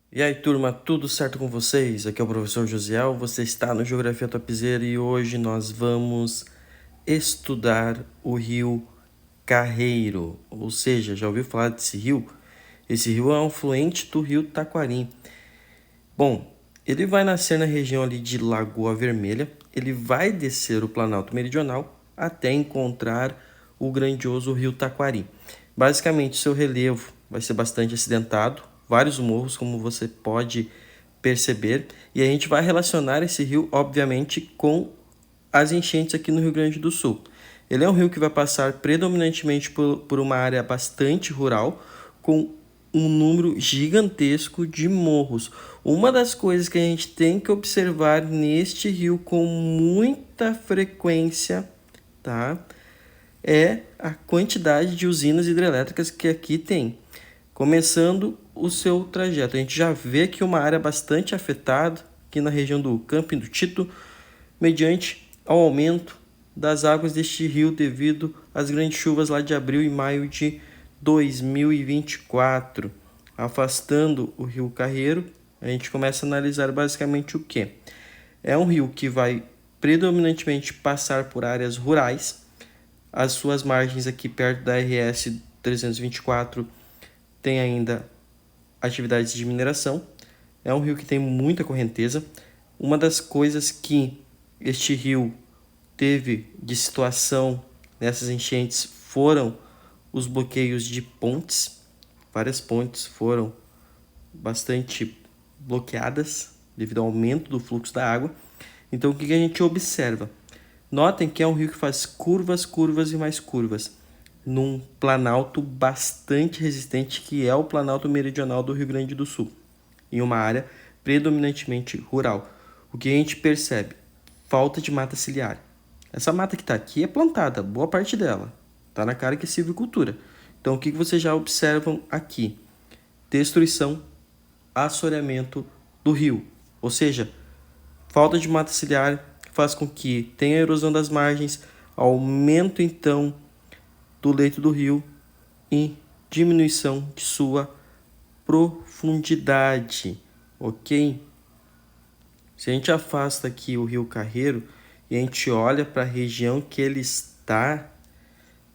E aí, turma, tudo certo com vocês? Aqui é o professor Josiel, você está no Geografia Topzera e hoje nós vamos estudar o rio Carreiro. Ou seja, já ouviu falar desse rio? Esse rio é um afluente do rio Taquari. Bom, ele vai nascer na região ali de Lagoa Vermelha, ele vai descer o Planalto Meridional até encontrar o grandioso rio Taquari. Basicamente, seu relevo vai ser bastante acidentado, vários morros, como você pode perceber, e a gente vai relacionar esse rio, obviamente, com as enchentes aqui no Rio Grande do Sul. Ele é um rio que vai passar predominantemente por uma área bastante rural, com um número gigantesco de morros. Uma das coisas que a gente tem que observar neste rio com muita frequência, tá? É a quantidade de usinas hidrelétricas que aqui tem. Começando o seu trajeto, a gente já vê aqui uma área bastante afetada, aqui na região do Camping do Tito, mediante ao aumento das águas deste rio devido às grandes chuvas lá de abril e maio de 2024. Afastando o rio Carreiro, a gente começa a analisar basicamente o que? É um rio que vai predominantemente passar por áreas rurais. As suas margens aqui perto da RS 324 tem ainda atividades de mineração. É um rio que tem muita correnteza. Uma das coisas que este rio teve de situação nessas enchentes foram os bloqueios de pontes. Várias pontes foram bastante bloqueadas devido ao aumento do fluxo da água. Então, o que a gente observa? Notem que é um rio que faz curvas, curvas e mais curvas, num planalto bastante resistente, que é o Planalto Meridional do Rio Grande do Sul, em uma área predominantemente rural. O que a gente percebe? Falta de mata ciliar. Essa mata que está aqui é plantada, boa parte dela. Está na cara que é silvicultura. Então, o que vocês já observam aqui? Destruição, assoreamento do rio. Ou seja, falta de mata ciliar faz com que tenha erosão das margens, aumento então do leito do rio e diminuição de sua profundidade, ok? Se a gente afasta aqui o rio Carreiro e a gente olha para a região que ele está,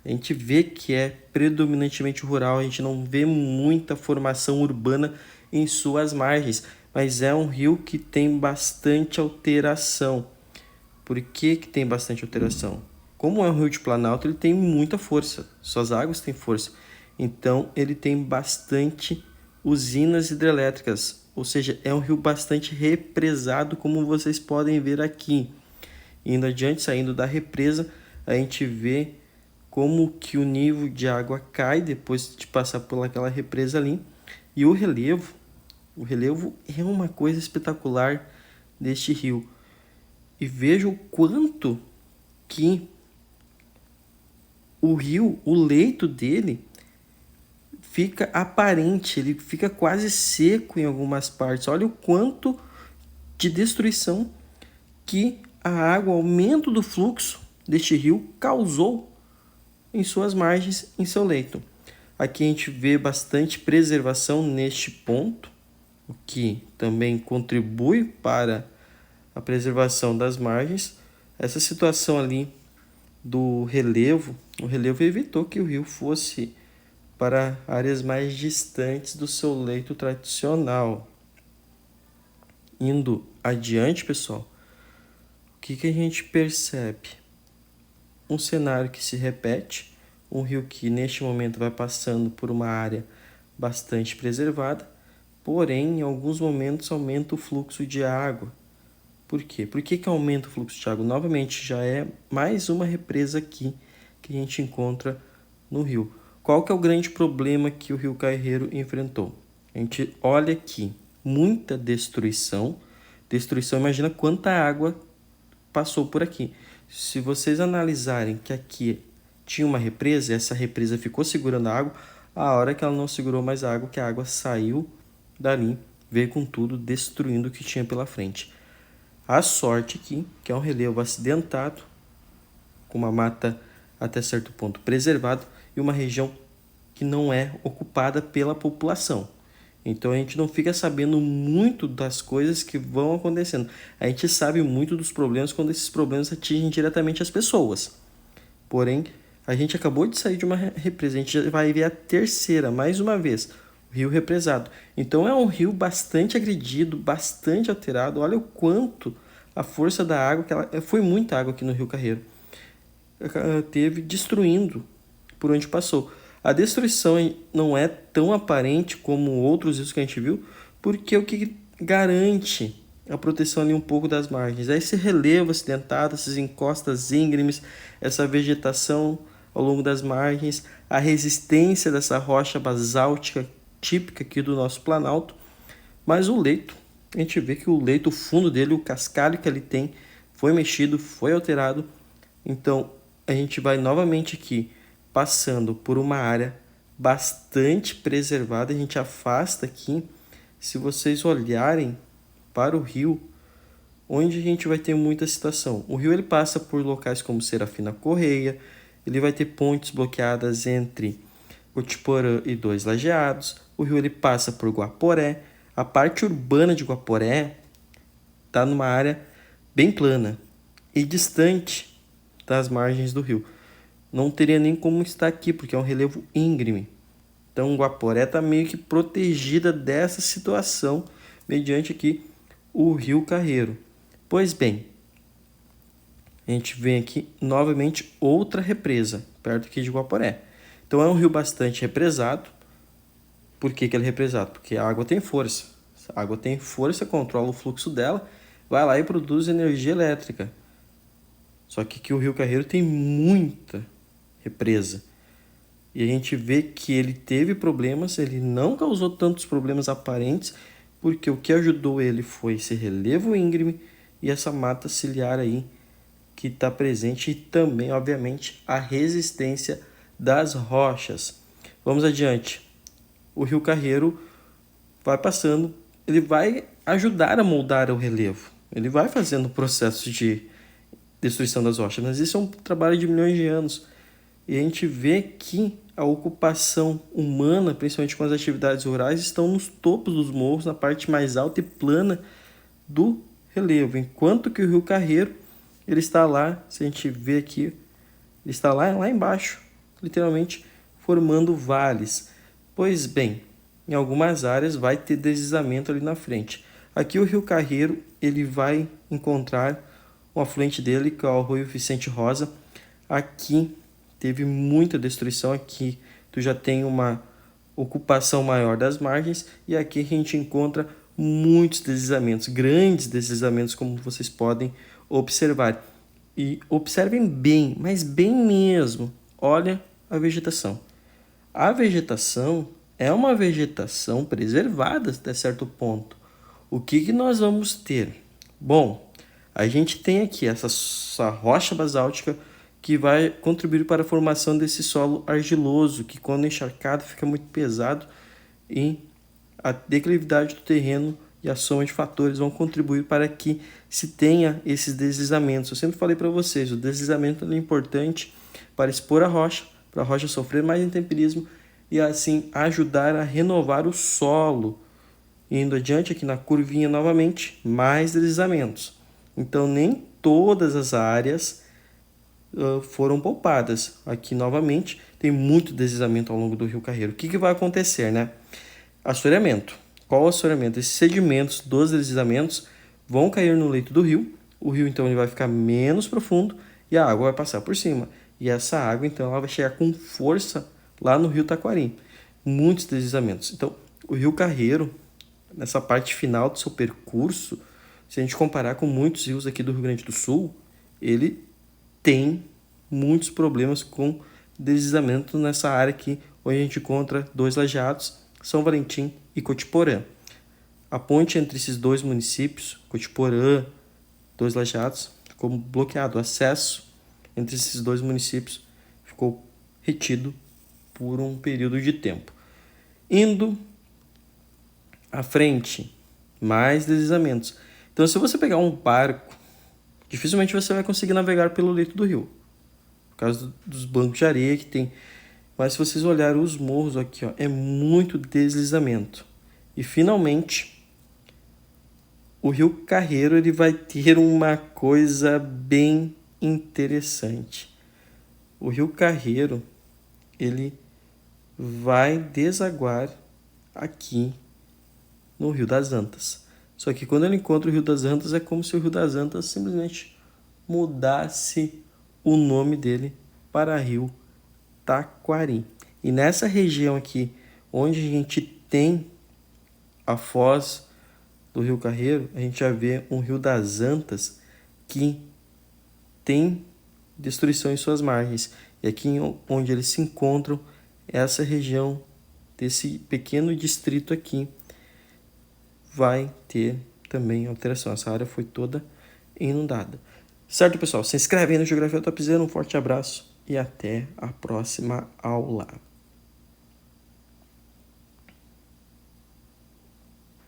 a gente vê que é predominantemente rural, a gente não vê muita formação urbana em suas margens, mas é um rio que tem bastante alteração. Por que tem bastante alteração? Como é um rio de planalto, ele tem muita força, suas águas têm força. Então, ele tem bastante usinas hidrelétricas, ou seja, é um rio bastante represado, como vocês podem ver aqui. Indo adiante, saindo da represa, a gente vê como que o nível de água cai depois de passar por aquela represa ali. E o relevo é uma coisa espetacular deste rio. E veja o quanto que o rio, o leito dele, fica aparente, ele fica quase seco em algumas partes. Olha o quanto de destruição que a água, o aumento do fluxo deste rio causou em suas margens, em seu leito. Aqui a gente vê bastante preservação neste ponto, o que também contribui para a preservação das margens. Essa situação ali do relevo, o relevo evitou que o rio fosse para áreas mais distantes do seu leito tradicional. Indo adiante, pessoal, o que a gente percebe? Um cenário que se repete, um rio que neste momento vai passando por uma área bastante preservada, porém, em alguns momentos aumenta o fluxo de água. Por quê? Por que aumenta o fluxo de água? Novamente, já é mais uma represa aqui que a gente encontra no rio. Qual que é o grande problema que o rio Carreiro enfrentou? A gente olha aqui, muita destruição. Destruição, imagina quanta água passou por aqui. Se vocês analisarem que aqui tinha uma represa, essa represa ficou segurando a água, a hora que ela não segurou mais a água, que a água saiu dali, veio com tudo, destruindo o que tinha pela frente. A sorte aqui, que é um relevo acidentado, com uma mata até certo ponto preservada e uma região que não é ocupada pela população. Então a gente não fica sabendo muito das coisas que vão acontecendo. A gente sabe muito dos problemas quando esses problemas atingem diretamente as pessoas. Porém, a gente acabou de sair de uma represa, a gente já vai ver a terceira, mais uma vez, o rio represado. Então é um rio bastante agredido, bastante alterado. Olha o quanto a força da água, foi muita água aqui no Rio Carreiro, teve destruindo por onde passou. A destruição não é tão aparente como outros rios que a gente viu, porque o que garante a proteção ali um pouco das margens é esse relevo acidentado, essas encostas íngremes, essa vegetação ao longo das margens, a resistência dessa rocha basáltica típica aqui do nosso Planalto. Mas o leito, a gente vê que o leito, o fundo dele, o cascalho que ele tem, foi mexido, foi alterado. Então a gente vai novamente aqui passando por uma área bastante preservada. A gente afasta aqui. Se vocês olharem para o rio, onde a gente vai ter muita situação. O rio ele passa por locais como Serafina Correia, ele vai ter pontes bloqueadas entre Cotiporã e Dois Lajeados. O rio ele passa por Guaporé. A parte urbana de Guaporé está numa área bem plana e distante das margens do rio. Não teria nem como estar aqui, porque é um relevo íngreme. Então, Guaporé está meio que protegida dessa situação, mediante aqui o Rio Carreiro. Pois bem, a gente vem aqui novamente outra represa, perto aqui de Guaporé. Então, é um rio bastante represado. Por que ele é represado? Porque a água tem força. A água tem força, controla o fluxo dela, vai lá e produz energia elétrica. Só que aqui o Rio Carreiro tem muita represa. E a gente vê que ele teve problemas, ele não causou tantos problemas aparentes, porque o que ajudou ele foi esse relevo íngreme e essa mata ciliar aí que está presente, e também, obviamente, a resistência das rochas. Vamos adiante. O Rio Carreiro vai passando, ele vai ajudar a moldar o relevo. Ele vai fazendo o processo de destruição das rochas, mas isso é um trabalho de milhões de anos. E a gente vê que a ocupação humana, principalmente com as atividades rurais, estão nos topos dos morros, na parte mais alta e plana do relevo. Enquanto que o Rio Carreiro, ele está lá, se a gente vê aqui, ele está lá embaixo, literalmente formando vales. Pois bem, em algumas áreas vai ter deslizamento ali na frente. Aqui o Rio Carreiro, ele vai encontrar o afluente dele, que é o Arroio Vicente Rosa. Aqui teve muita destruição, aqui tu já tem uma ocupação maior das margens, e aqui a gente encontra muitos deslizamentos, grandes deslizamentos, como vocês podem observar. E observem bem, mas bem mesmo, olha a vegetação. A vegetação é uma vegetação preservada até certo ponto. O que nós vamos ter? Bom, a gente tem aqui essa rocha basáltica que vai contribuir para a formação desse solo argiloso, que quando encharcado fica muito pesado, e a declividade do terreno e a soma de fatores vão contribuir para que se tenha esses deslizamentos. Eu sempre falei para vocês, o deslizamento é importante para expor a rocha, para a rocha sofrer mais intemperismo e assim ajudar a renovar o solo. Indo adiante aqui na curvinha novamente, mais deslizamentos. Então nem todas as áreas foram poupadas. Aqui novamente tem muito deslizamento ao longo do Rio Carreiro. O que vai acontecer, né? Assoreamento. Qual o assoreamento? Esses sedimentos dos deslizamentos vão cair no leito do rio. O rio então ele vai ficar menos profundo e a água vai passar por cima. E essa água então ela vai chegar com força lá no Rio Taquari. Muitos deslizamentos. Então o Rio Carreiro, nessa parte final do seu percurso, se a gente comparar com muitos rios aqui do Rio Grande do Sul, ele tem muitos problemas com deslizamento nessa área aqui, onde a gente encontra Dois Lajeados, São Valentim e Cotiporã. A ponte entre esses dois municípios, Cotiporã, Dois Lajeados, ficou bloqueado. O acesso entre esses dois municípios ficou retido por um período de tempo. Indo à frente, mais deslizamentos. Então, se você pegar um barco, dificilmente você vai conseguir navegar pelo leito do rio, por causa dos bancos de areia que tem. Mas se vocês olharem os morros aqui, ó, é muito deslizamento. E finalmente, o Rio Carreiro ele vai ter uma coisa bem interessante. O Rio Carreiro ele vai desaguar aqui no Rio das Antas. Só que quando ele encontra o Rio das Antas, é como se o Rio das Antas simplesmente mudasse o nome dele para Rio Taquari. E nessa região aqui, onde a gente tem a foz do Rio Carreiro, a gente já vê um Rio das Antas que tem destruição em suas margens. E aqui onde eles se encontram, essa região desse pequeno distrito aqui vai ter também alteração. Essa área foi toda inundada. Certo, pessoal? Se inscreve aí no Geografia Top Zero. Um forte abraço e até a próxima aula.